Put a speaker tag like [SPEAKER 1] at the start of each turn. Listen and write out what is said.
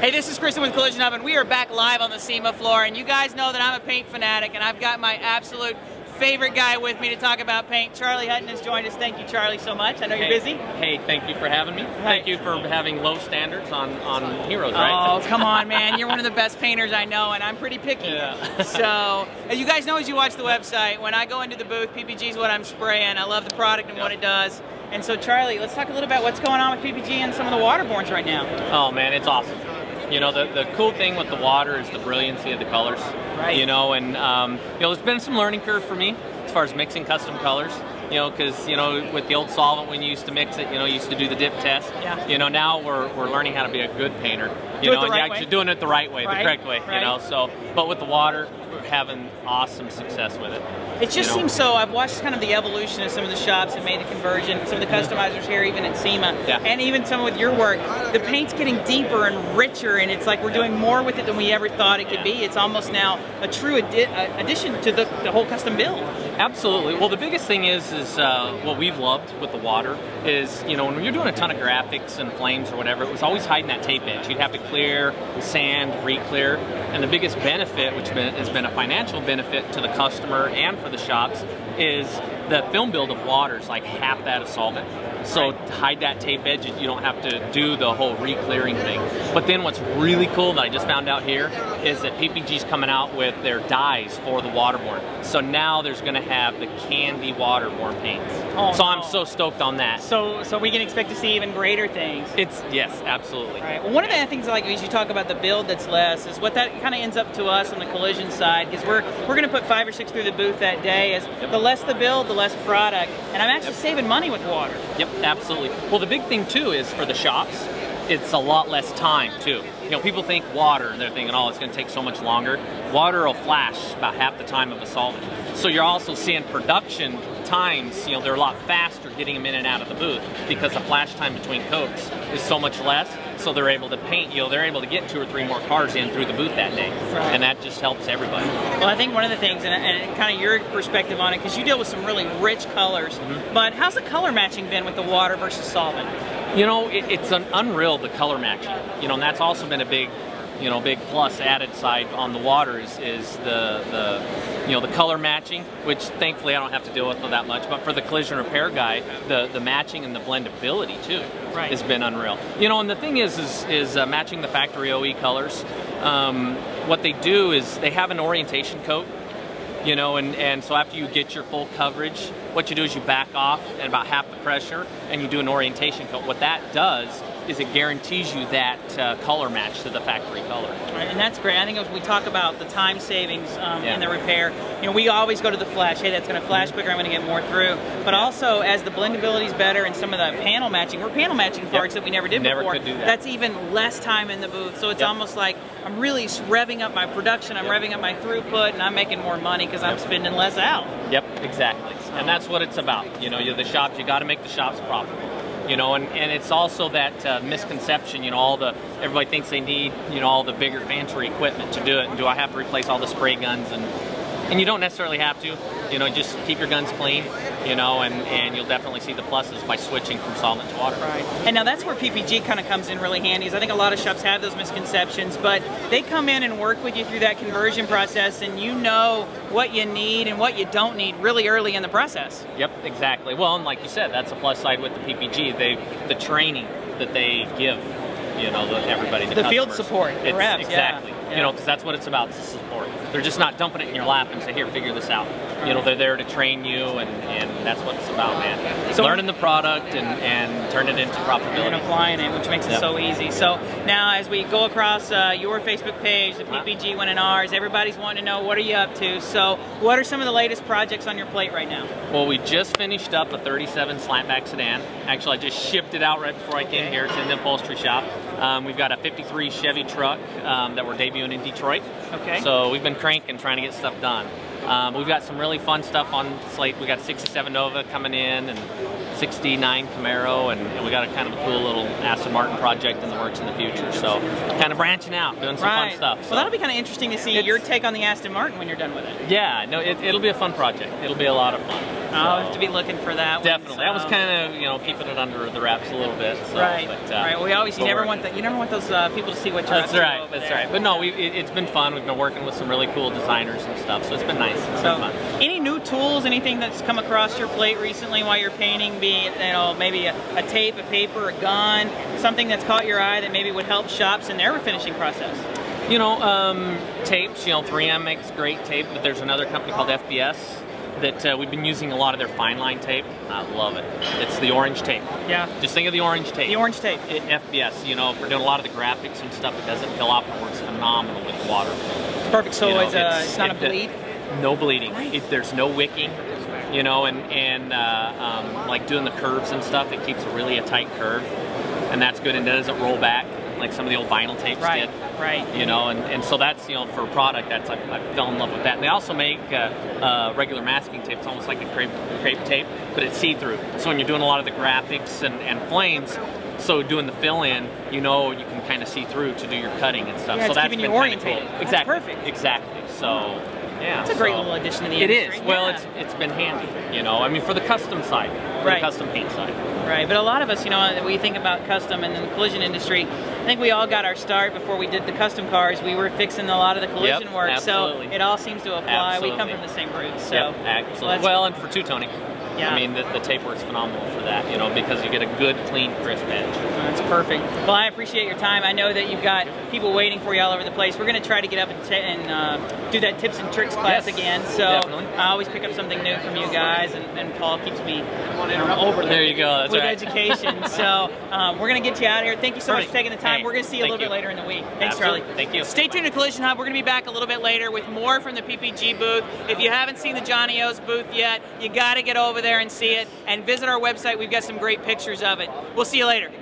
[SPEAKER 1] Hey, this is Kristen with Collision Hub, and we are back live on the SEMA floor, and you guys know that I'm a paint fanatic, and I've got my absolute favorite guy with me to talk about paint. Charley Hutton has joined us. Thank you, Charley, so much. I know you're busy.
[SPEAKER 2] Hey, thank you for having me.
[SPEAKER 1] Right.
[SPEAKER 2] Thank you for having low standards on heroes, right?
[SPEAKER 1] Oh, come on, man. You're one of the best painters I know, and I'm pretty picky.
[SPEAKER 2] Yeah.
[SPEAKER 1] So, as you guys know, as you watch the website, when I go into the booth, PPG is what I'm spraying. I love the product and what it does. And so, Charley, let's talk a little about what's going on with PPG and some of the Waterbornes right now.
[SPEAKER 2] Oh, man, it's awesome. You know, the cool thing with the water is the brilliancy of the colors.
[SPEAKER 1] Right.
[SPEAKER 2] You know, and, you know, there's been some learning curve for me as far as mixing custom colors. You know, because, you know, with the old solvent, when you used to mix it, you know, you used to do the dip test.
[SPEAKER 1] Yeah.
[SPEAKER 2] You know, now we're learning how to be a good painter. You know, and you're actually doing it the right way, the correct way, you know. So, but with the water, we're having awesome success with it.
[SPEAKER 1] It just seems so. I've watched kind of the evolution of some of the shops that made the conversion, some of the customizers here, even at SEMA, and even some with your work. The paint's getting deeper and richer, and it's like we're doing more with it than we ever thought it could be. It's almost now a true addition to the whole custom build.
[SPEAKER 2] Absolutely. Well, the biggest thing is what we've loved with the water is, you know, when you're doing a ton of graphics and flames or whatever, it was always hiding that tape edge. You'd have to clear, sand, re-clear, and the biggest benefit, which has been a financial benefit to the customer and for the shops, is the film build of water is like half that of solvent. So to hide that tape edge, you don't have to do the whole re-clearing thing. But then what's really cool that I just found out here is that PPG's coming out with their dyes for the Waterborne. So now there's going to have the candy Waterborne paints. Oh, so I'm so stoked on that.
[SPEAKER 1] So we can expect to see even greater things.
[SPEAKER 2] Yes, absolutely.
[SPEAKER 1] Right. Well, one of the things I like is you talk about the build that's less is what that kind of ends up to us on the collision side, because we're going to put 5 or 6 through the booth that day. Is the less the build, the less product, and I'm actually saving money with water.
[SPEAKER 2] Yep, absolutely. Well, the big thing too is for the shops, it's a lot less time too. You know, people think water and they're thinking, oh, it's going to take so much longer. Water will flash about half the time of a solvent. So you're also seeing production times, you know, they're a lot faster getting them in and out of the booth because the flash time between coats is so much less. So they're able to paint, you know, they're able to get 2 or 3 more cars in through the booth that day. Right. And that just helps everybody.
[SPEAKER 1] Well, I think one of the things, and kind of your perspective on it, because you deal with some really rich colors, but how's the color matching been with the water versus solvent?
[SPEAKER 2] You know, it's an unreal, the color matching. You know, and that's also been a big, you know, big plus added side on the water is the you know, the color matching, which thankfully I don't have to deal with that much. But for the collision repair guy, the matching and the blendability too has been unreal. You know, and the thing is matching the factory OE colors. What they do is they have an orientation coat. You know, and so after you get your full coverage, what you do is you back off at about half the pressure and you do an orientation coat. What that does is it guarantees you that color match to the factory color.
[SPEAKER 1] Right, and that's great. I think as we talk about the time savings in the repair, you know, we always go to the flash. Hey, that's going to flash quicker, I'm going to get more through. But also, as the blendability is better and some of the panel matching, we're panel matching parts that we never did before.
[SPEAKER 2] Could do that.
[SPEAKER 1] That's even less time in the booth. So it's almost like I'm really revving up my production, I'm revving up my throughput, and I'm making more money because I'm spending less out.
[SPEAKER 2] Yep, exactly. And that's what it's about. You know, you're the shops, you got to make the shops profitable. You know, and it's also that misconception, you know, everybody thinks they need, you know, all the bigger, fancier equipment to do it. And do I have to replace all the spray guns? And you don't necessarily have to. You know, just keep your guns clean, you know, and you'll definitely see the pluses by switching from solvent to water.
[SPEAKER 1] Right. And now that's where PPG kind of comes in really handy. Is I think a lot of shops have those misconceptions, but they come in and work with you through that conversion process, and you know what you need and what you don't need really early in the process.
[SPEAKER 2] Yep, exactly. Well, and like you said, that's a plus side with the PPG. The training that they give, you know, everybody, the customers.
[SPEAKER 1] Field support, the reps,
[SPEAKER 2] exactly. You know, because that's what it's about, it's support. They're just not dumping it in your lap and say, here, figure this out. You know, they're there to train you, and that's what it's about, man. So learning the product and turning it into profitability.
[SPEAKER 1] And applying it, which makes it so easy. So now as we go across your Facebook page, the PPG one and ours, everybody's wanting to know, what are you up to? So what are some of the latest projects on your plate right now?
[SPEAKER 2] Well, we just finished up a 37 slantback sedan. Actually, I just shipped it out right before I came here. It's in the upholstery shop. We've got a 53 Chevy truck that we're debuting in Detroit.
[SPEAKER 1] Okay.
[SPEAKER 2] So we've been cranking, trying to get stuff done. We've got some really fun stuff on slate. We got 67 Nova coming in and 69 Camaro, and we got a kind of a cool little Aston Martin project in the works in the future. So kind of branching out, doing some fun stuff. So.
[SPEAKER 1] Well, that'll be kind of interesting to see your take on the Aston Martin when you're done with it.
[SPEAKER 2] Yeah, no, it'll be a fun project. It'll be a lot of fun.
[SPEAKER 1] I'll have to be looking for that.
[SPEAKER 2] Definitely. I was kind of, keeping it under the wraps a little bit. So,
[SPEAKER 1] right.
[SPEAKER 2] But,
[SPEAKER 1] right. Well, you never want those people to see what you're
[SPEAKER 2] That's right. That's right. But no, it's been fun. We've been working with some really cool designers and stuff, so it's been nice. It's been fun.
[SPEAKER 1] Any new tools? Anything that's come across your plate recently while you're painting? Be it, maybe a tape, a paper, a gun, something that's caught your eye that maybe would help shops in their refinishing process.
[SPEAKER 2] Tapes. 3M makes great tape, but there's another company called FBS that we've been using a lot of their fine line tape. I love it. It's the orange tape.
[SPEAKER 1] Yeah.
[SPEAKER 2] Just think of the orange tape.
[SPEAKER 1] The orange tape.
[SPEAKER 2] FBS, for doing a lot of the graphics and stuff, it doesn't peel off. It works phenomenal with water.
[SPEAKER 1] It's perfect. So it's not a bleed?
[SPEAKER 2] No bleeding.
[SPEAKER 1] Right.
[SPEAKER 2] There's no wicking, and like doing the curves and stuff, it keeps a tight curve, and that's good, and it doesn't roll back like some of the old vinyl tapes did.
[SPEAKER 1] Right.
[SPEAKER 2] And so that's, for a product, I fell in love with that. And they also make regular masking tape. It's almost like a crepe tape, but it's see-through. So when you're doing a lot of the graphics and flames, so doing the fill-in, you can kind of see through to do your cutting and stuff.
[SPEAKER 1] Yeah,
[SPEAKER 2] so
[SPEAKER 1] it's
[SPEAKER 2] that's
[SPEAKER 1] keeping
[SPEAKER 2] been
[SPEAKER 1] you orientated.
[SPEAKER 2] Cool. Exactly.
[SPEAKER 1] That's perfect.
[SPEAKER 2] Exactly. So. Yeah,
[SPEAKER 1] it's a great little addition to the industry.
[SPEAKER 2] It is. Well, it's been handy, for the custom side, for the custom paint side.
[SPEAKER 1] Right, but a lot of us, we think about custom and then the collision industry. I think we all got our start before we did the custom cars. We were fixing a lot of the collision work,
[SPEAKER 2] absolutely.
[SPEAKER 1] So it all seems to apply.
[SPEAKER 2] Absolutely.
[SPEAKER 1] We come from the same roots, so.
[SPEAKER 2] Yep, absolutely. Well, and for two-toning. Yeah. The tape works phenomenal for that, because you get a good, clean, crisp edge.
[SPEAKER 1] That's perfect. Well, I appreciate your time. I know that you've got people waiting for you all over the place. We're going to try to get up and do that tips and tricks class again. So
[SPEAKER 2] definitely.
[SPEAKER 1] I always pick up something new from you guys, and Paul keeps me over
[SPEAKER 2] there. You go. That's
[SPEAKER 1] with
[SPEAKER 2] right.
[SPEAKER 1] education. So we're going to get you out of here. Thank you so much for taking the time. We're going to see you a little bit later in the week. Thanks,
[SPEAKER 2] Absolutely.
[SPEAKER 1] Charlie.
[SPEAKER 2] Thank you.
[SPEAKER 1] Stay tuned to Collision Hub. We're going to be back a little bit later with more from the PPG booth. If you haven't seen the Johnny O's booth yet, you got to get over there and see it. And visit our website. We've got some great pictures of it. We'll see you later.